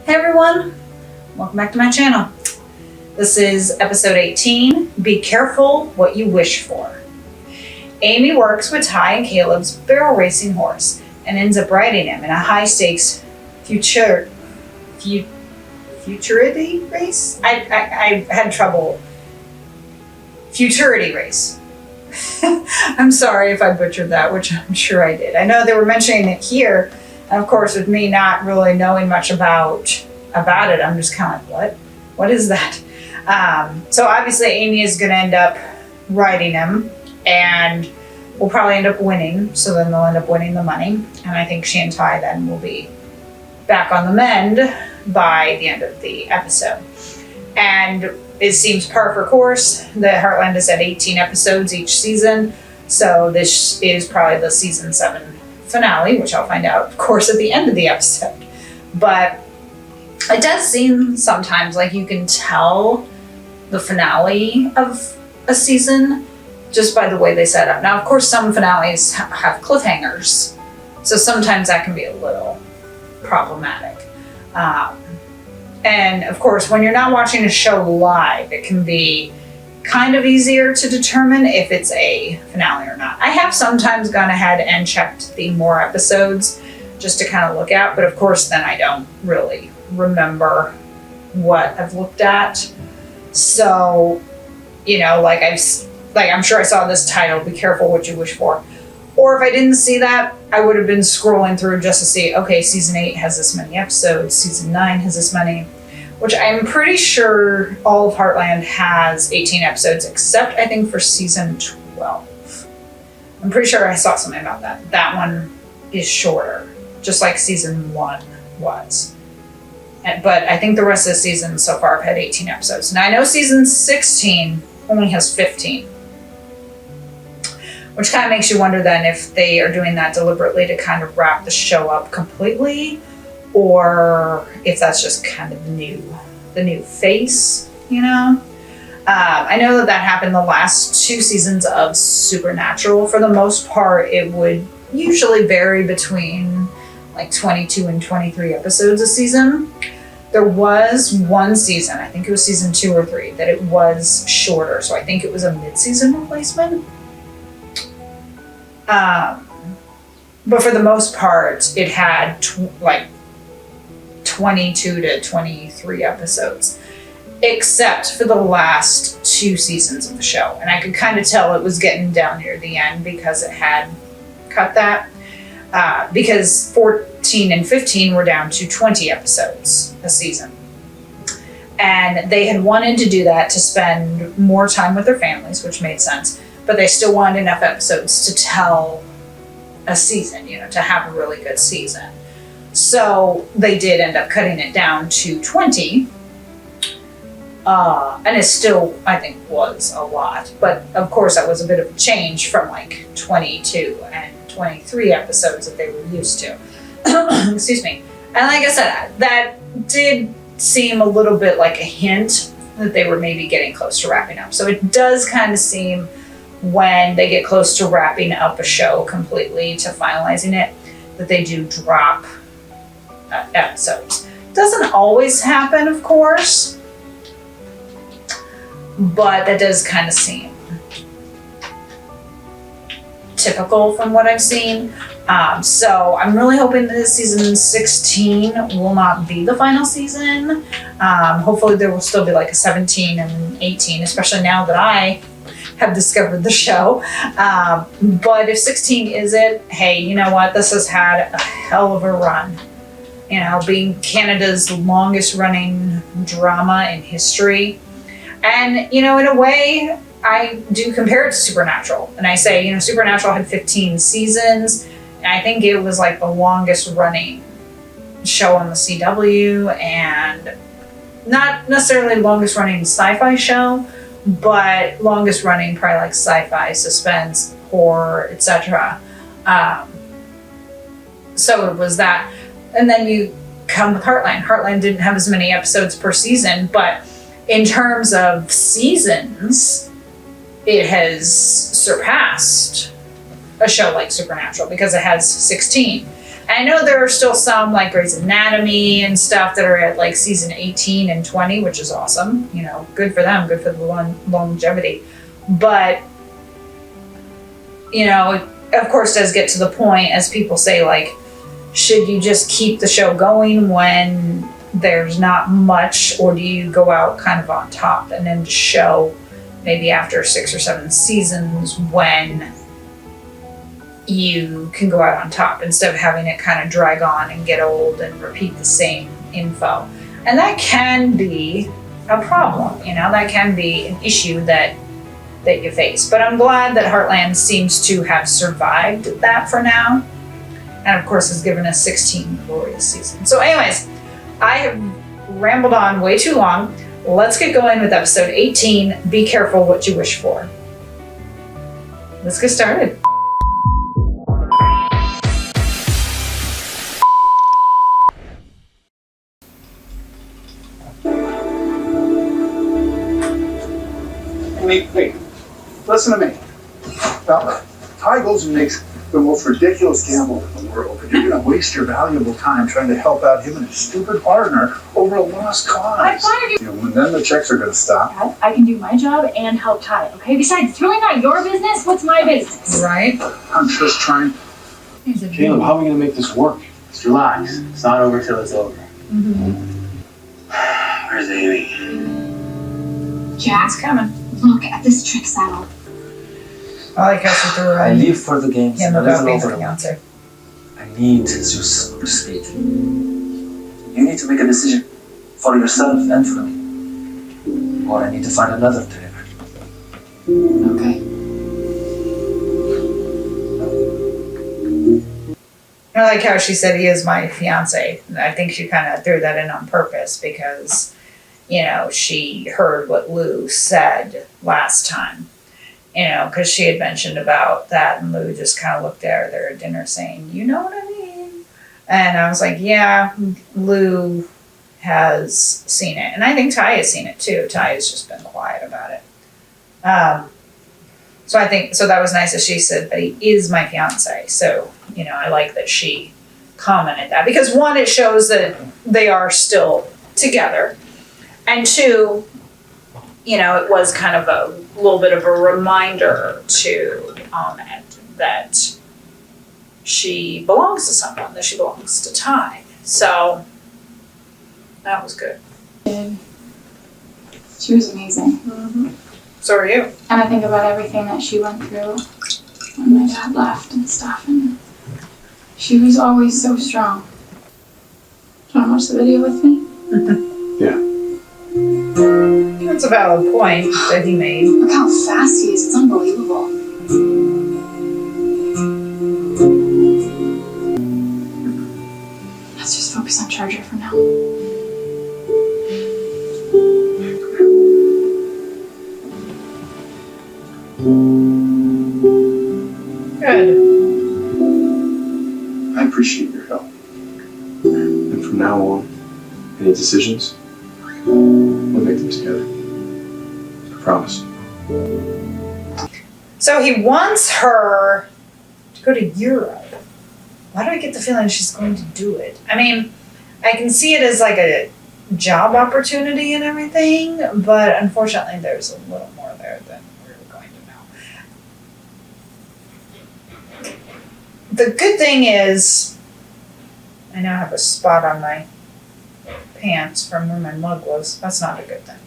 Hey everyone, welcome back to my channel. This is episode 18, Be Careful What You Wish For. Amy works with Ty and Caleb's barrel racing horse and ends up riding him in a high stakes futurity race? I had trouble. Futurity race. I'm sorry if I butchered that, which I'm sure I did. I know they were mentioning it here. And of course, with me not really knowing much about it, I'm just kind of like, what is that? So obviously Amy is going to end up riding him and will probably end up winning. So then they'll end up winning the money. And I think she and Ty then will be back on the mend by the end of the episode. And it seems par for course that Heartland is at 18 episodes each season. So this is probably the season 7 finale, which I'll find out, of course, at the end of the episode. But it does seem sometimes like you can tell the finale of a season just by the way they set up. Now, of course, some finales have cliffhangers, so sometimes that can be a little problematic. And of course, when you're not watching a show live, it can be kind of easier to determine if it's a finale or not. I have sometimes gone ahead and checked the more episodes just to kind of look at, but of course then I don't really remember what I've looked at. So, you know, I'm sure I saw this title, Be Careful What You Wish For. Or if I didn't see that, I would have been scrolling through just to see, okay, season 8 has this many episodes, season 9 has this many, which I'm pretty sure all of Heartland has 18 episodes, except I think for season 12. I'm pretty sure I saw something about that. That one is shorter, just like season 1 was. But I think the rest of the season so far have had 18 episodes. Now I know season 16 only has 15. Which kind of makes you wonder then if they are doing that deliberately to kind of wrap the show up completely, or if that's just kind of the new face, you know? I know that happened the last 2 seasons of Supernatural. For the most part, it would usually vary between like 22 and 23 episodes a season. There was one season, I think it was season 2 or 3, that it was shorter. So I think it was a mid-season replacement. But for the most part, it had 22 to 23 episodes, except for the last 2 seasons of the show. And I could kind of tell it was getting down near the end because it had cut that. Because 14 and 15 were down to 20 episodes a season. And they had wanted to do that to spend more time with their families, which made sense. But they still wanted enough episodes to tell a season, you know, to have a really good season. So they did end up cutting it down to 20. And it still, I think, was a lot. But of course, that was a bit of a change from like 22 and 23 episodes that they were used to. Excuse me. And like I said, that did seem a little bit like a hint that they were maybe getting close to wrapping up. So it does kind of seem when they get close to wrapping up a show completely, to finalizing it, that they do drop episodes. Doesn't always happen, of course, but that does kind of seem typical from what I've seen. So I'm really hoping that season 16 will not be the final season. Hopefully there will still be like a 17 and 18, especially now that I have discovered the show. But if 16 is it, hey, you know what? This has had a hell of a run. You know, being Canada's longest running drama in history. And, you know, in a way, I do compare it to Supernatural. And I say, you know, Supernatural had 15 seasons. And I think it was like the longest running show on the CW. And not necessarily longest running sci-fi show, but longest running probably like sci-fi, suspense, horror, etc. So it was that. And then you come with Heartland. Heartland didn't have as many episodes per season, but in terms of seasons, it has surpassed a show like Supernatural because it has 16. And I know there are still some like Grey's Anatomy and stuff that are at like season 18 and 20, which is awesome. You know, good for them, good for the longevity. But, you know, it of course does get to the point, as people say, like, should you just keep the show going when there's not much, or do you go out kind of on top and then show maybe after 6 or 7 seasons when you can go out on top instead of having it kind of drag on and get old and repeat the same info? And that can be a problem, you know, that can be an issue that you face. But I'm glad that Heartland seems to have survived that for now. And of course has given us 16 glorious seasons. So anyways, I have rambled on way too long. Let's get going with episode 18, Be Careful What You Wish For. Let's get started. Hey, listen to me. Now, Ty goes and makes the most ridiculous gamble in the world, and you're going to waste your valuable time trying to help out him and his stupid partner over a lost cause. I'm fine. You know, and then the checks are going to stop. Dad, I can do my job and help Ty, okay? Besides, it's really not your business. What's my business? Right? I'm just trying. Caleb, how are we going to make this work? Just relax. It's not over till it's over. Where's Amy? Jack, It's coming. look at this trick saddle. I like how she threw I live for the games. him I about live being over her them. fiance. I need Zeus up to speed. You need to make a decision for yourself and for me. Or I need to find another driver. Okay. I like how she said he is my fiance. I think she kind of threw that in on purpose because, you know, she heard what Lou said last time. You know, because she had mentioned about that, and Lou just kind of looked at her at dinner saying, you know what I mean? And I was like, yeah, Lou has seen it. And I think Ty has seen it too. Ty has just been quiet about it. So I think, so that was nice that she said that he is my fiance. So, you know, I like that she commented that. Because one, it shows that they are still together. And two, you know, it was kind of a little bit of a reminder to Ahmed that she belongs to someone, that she belongs to Ty. So that was good. She was amazing. So are you. And I think about everything that she went through when my dad left and stuff. And she was always so strong. Do you want to watch the video with me? Yeah. That's a valid point that he made. Look how fast he is. It's unbelievable. Let's just focus on Charger for now. Good. I appreciate your help. And from now on, any decisions, we'll make them together. I promise. So he wants her to go to Europe. Why do I get the feeling she's going to do it? I mean, I can see it as like a job opportunity and everything, but unfortunately there's a little more there than we're going to know. The good thing is, I now have a spot on my pants from where my mug was. That's not a good thing.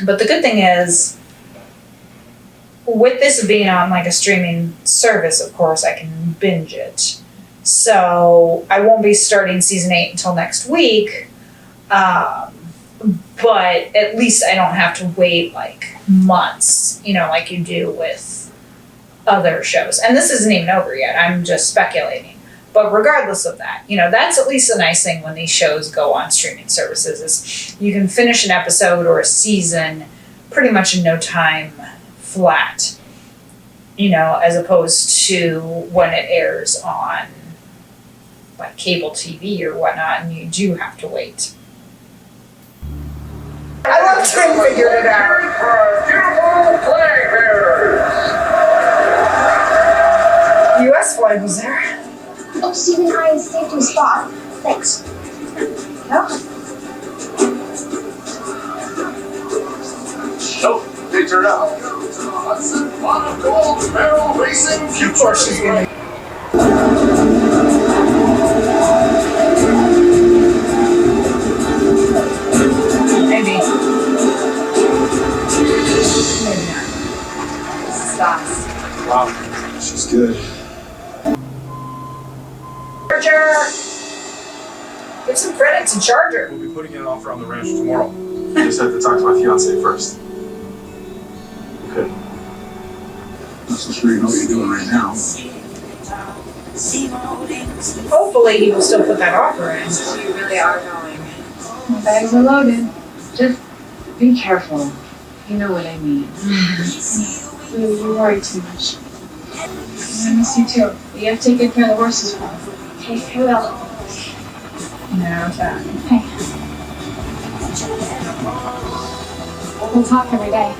But the good thing is, with this being on like a streaming service, of course, I can binge it. So I won't be starting season 8 until next week. But at least I don't have to wait like months, you know, like you do with other shows. And this isn't even over yet. I'm just speculating. But regardless of that, you know, that's at least a nice thing when these shows go on streaming services is you can finish an episode or a season pretty much in no time flat, you know, as opposed to when it airs on like cable TV or whatnot, and you do have to wait. I love Tim figured it out. US flag was there. Oh, Stephen and I saved you a spot. Thanks. No? Nope, they turned out. Gold barrel racing future. Of course she's gonna. Maybe. Maybe not. Stops. Wow, she's good. Charger! Give some credit to Charger. We'll be putting in an offer on the ranch tomorrow. I just have to talk to my fiance first. Okay. Not so sure you know what you're doing right now. Hopefully he will still put that offer in. You really are going. My bags are loaded. Just be careful. You know what I mean. You worry too much. I miss you too. You have to take good care of the horses for me. Okay, farewell. No time. Hey. We'll talk every day.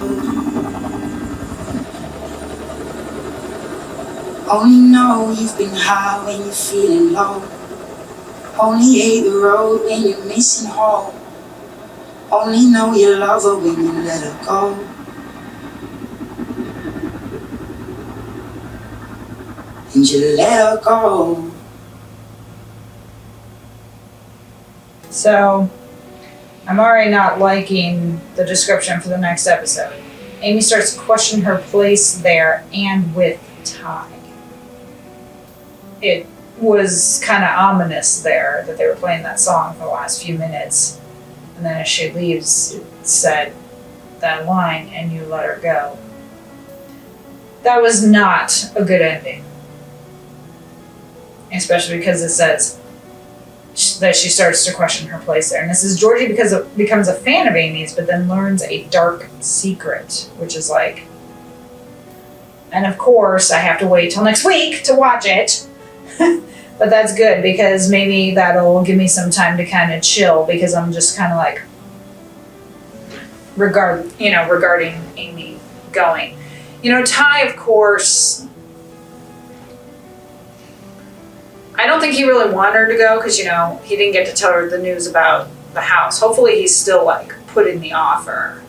Only know you've been high when you're feeling low. Only hate the road when you're missing home. Only know you love her when you let her go. And you let her go. So, I'm already not liking the description for the next episode. Amy starts to question her place there and with Ty. It was kind of ominous there that they were playing that song for the last few minutes. And then as she leaves, it said that line, and you let her go. That was not a good ending. Especially because it says that she starts to question her place there. And this is Georgie becomes a fan of Amy's, but then learns a dark secret, which is like, and of course I have to wait till next week to watch it. But that's good because maybe that'll give me some time to kind of chill because I'm just kind of like regarding Amy going. Ty, of course, I don't think he really wanted her to go because, he didn't get to tell her the news about the house. Hopefully he's still put in the offer.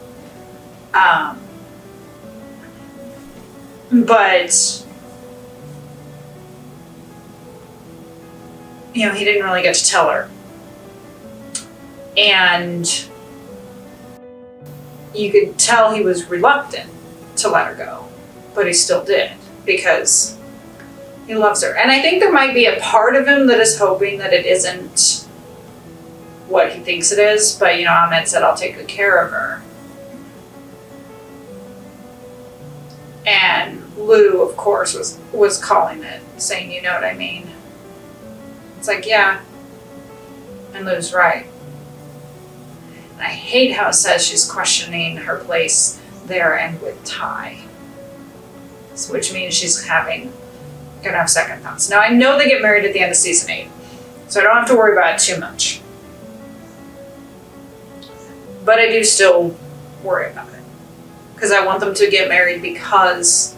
But he didn't really get to tell her. And you could tell he was reluctant to let her go, but he still did because he loves her. And I think there might be a part of him that is hoping that it isn't what he thinks it is, but Ahmed said, I'll take good care of her. And Lou, of course, was calling it, saying, you know what I mean? It's like, yeah. And Lou's right. And I hate how it says she's questioning her place there and with Ty. Which means she's gonna have second thoughts. Now I know they get married at the end of season 8, so I don't have to worry about it too much. But I do still worry about it. Because I want them to get married because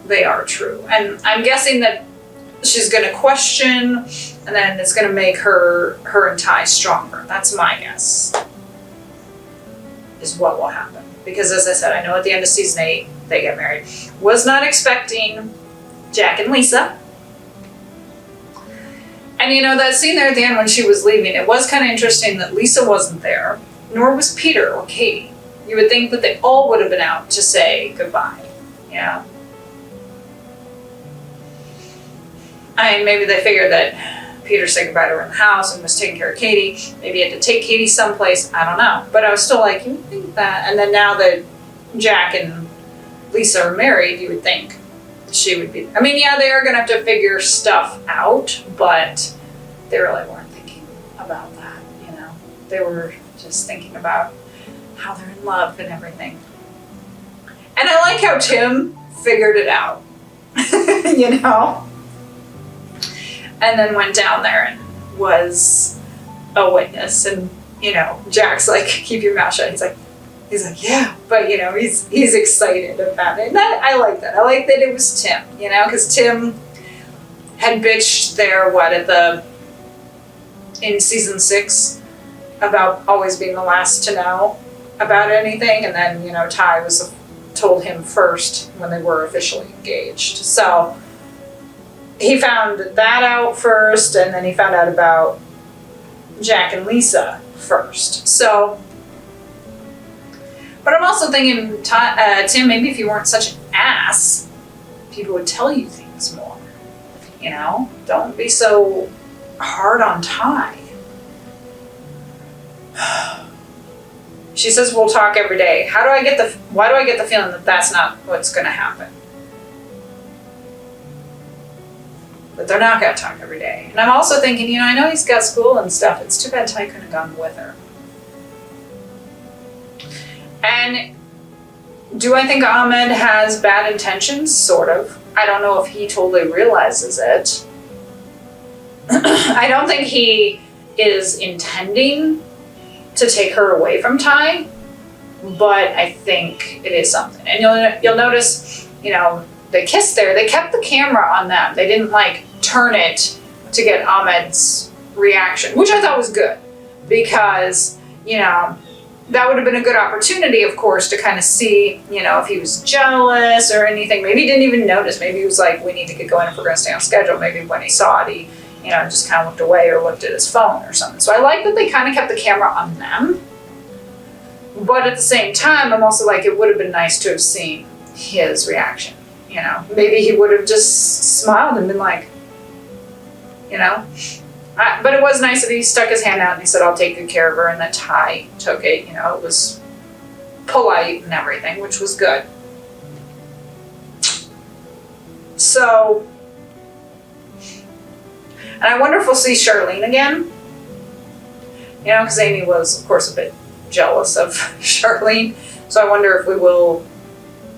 they are true. And I'm guessing that she's going to question, and then it's going to make her and Ty stronger. That's my guess, is what will happen. Because as I said, I know at the end of season 8, they get married. Was not expecting Jack and Lisa. And that scene there at the end when she was leaving, it was kind of interesting that Lisa wasn't there, nor was Peter or Katie. You would think that they all would have been out to say goodbye. Yeah. Maybe they figured that Peter said goodbye to her in the house and was taking care of Katie. Maybe he had to take Katie someplace. I don't know. But I was still like, you would think that. And then now that Jack and Lisa are married, you would think she would be. Yeah, they are going to have to figure stuff out, but they really weren't thinking about that, They were just thinking about how they're in love and everything. And I like how Tim figured it out, And then went down there and was a witness. And, Jack's like, keep your mouth shut. He's like, yeah. But, he's excited about it. And I like that. I like that it was Tim, because Tim had bitched speech there, in season 6 about always being the last to know about anything, and then, you know, Ty told him first when they were officially engaged. So he found that out first, and then he found out about Jack and Lisa first. So, but I'm also thinking, Tim, maybe if you weren't such an ass, people would tell you things more. You know, don't be so hard on Ty. She says we'll talk every day. Why do I get the feeling that that's not what's going to happen? But they're not going to talk every day. And I'm also thinking, you know, I know he's got school and stuff. It's too bad Ty couldn't have gone with her. And do I think Ahmed has bad intentions? Sort of. I don't know if he totally realizes it. I don't think he is intending to take her away from Ty, but I think it is something. And you'll notice, you know, they kissed there. They kept the camera on them. They didn't like turn it to get Ahmed's reaction, which I thought was good, because, you know, that would have been a good opportunity, of course, to kind of see, you know, if he was jealous or anything. Maybe he didn't even notice. Maybe he was like, we need to get going if we're going to stay on schedule. Maybe when he saw it, he, you know, just kind of looked away or looked at his phone or something. So I like that they kind of kept the camera on them. But at the same time, I'm also like, it would have been nice to have seen his reaction. You know, maybe he would have just smiled and been like, you know. But it was nice that he stuck his hand out and he said, I'll take good care of her, and that Ty took it. You know, it was polite and everything, which was good. So, and I wonder if we'll see Charlene again. You know, because Amy was, of course, a bit jealous of Charlene. So I wonder if we will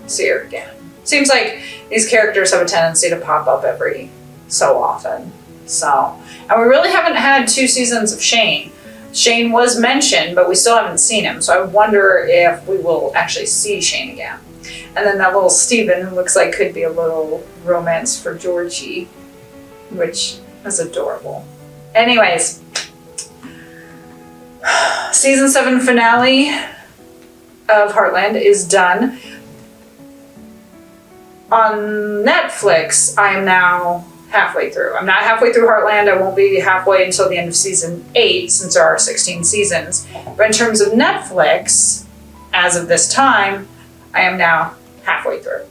see her again. Seems like these characters have a tendency to pop up every so often. So, and we really haven't had 2 seasons of Shane. Shane was mentioned, but we still haven't seen him. So I wonder if we will actually see Shane again. And then that little Steven, who looks like could be a little romance for Georgie, which is adorable. Anyways, season 7 finale of Heartland is done. On Netflix, I am now halfway through. I'm not halfway through Heartland. I won't be halfway until the end of season 8, since there are 16 seasons. But in terms of Netflix, as of this time, I am now halfway through.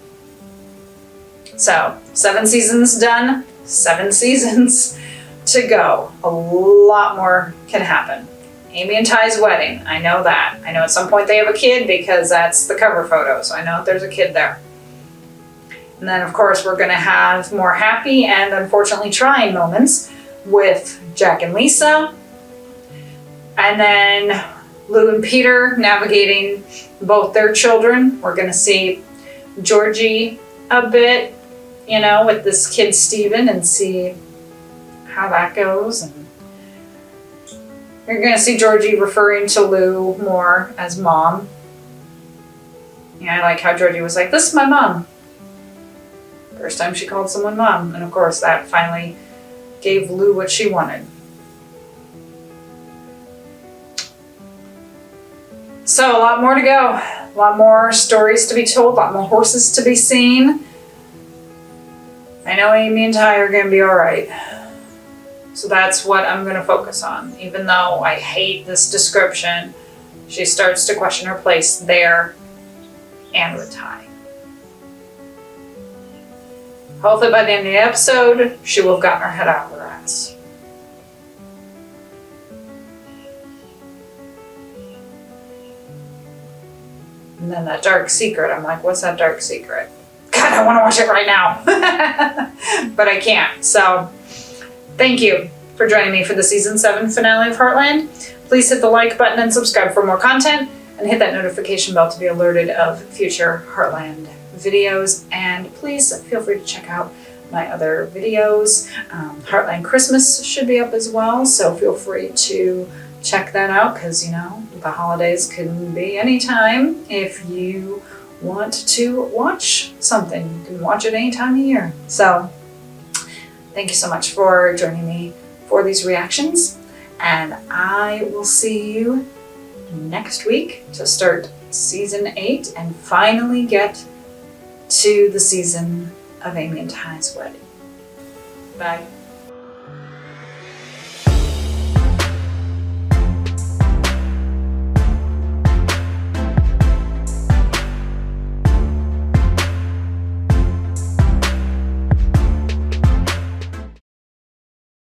So, 7 seasons done, 7 seasons to go. A lot more can happen. Amy and Ty's wedding, I know that. I know at some point they have a kid because that's the cover photo, so I know there's a kid there. And then, of course, we're going to have more happy and unfortunately trying moments with Jack and Lisa. And then Lou and Peter navigating both their children. We're going to see Georgie a bit, you know, with this kid Steven, and see how that goes. And you're going to see Georgie referring to Lou more as mom. Yeah, I like how Georgie was like, this is my mom. First time she called someone mom. And of course that finally gave Lou what she wanted. So a lot more to go. A lot more stories to be told. A lot more horses to be seen. I know Amy and Ty are going to be alright. So that's what I'm going to focus on. Even though I hate this description, she starts to question her place there and with Ty. Hopefully by the end of the episode, she will have gotten her head out of her ass. And then that dark secret, I'm like, what's that dark secret? God, I want to watch it right now. But I can't. So, thank you for joining me for the season 7 finale of Heartland. Please hit the like button and subscribe for more content, and hit that notification bell to be alerted of future Heartland videos. And please feel free to check out my other videos. Heartland Christmas should be up as well, so feel free to check that out, because, you know, the holidays can be any time. If you want to watch something, you can watch it any time of year. So thank you so much for joining me for these reactions. And I will see you next week to start season 8 and finally get to the season of Amy and Ty's wedding. Bye.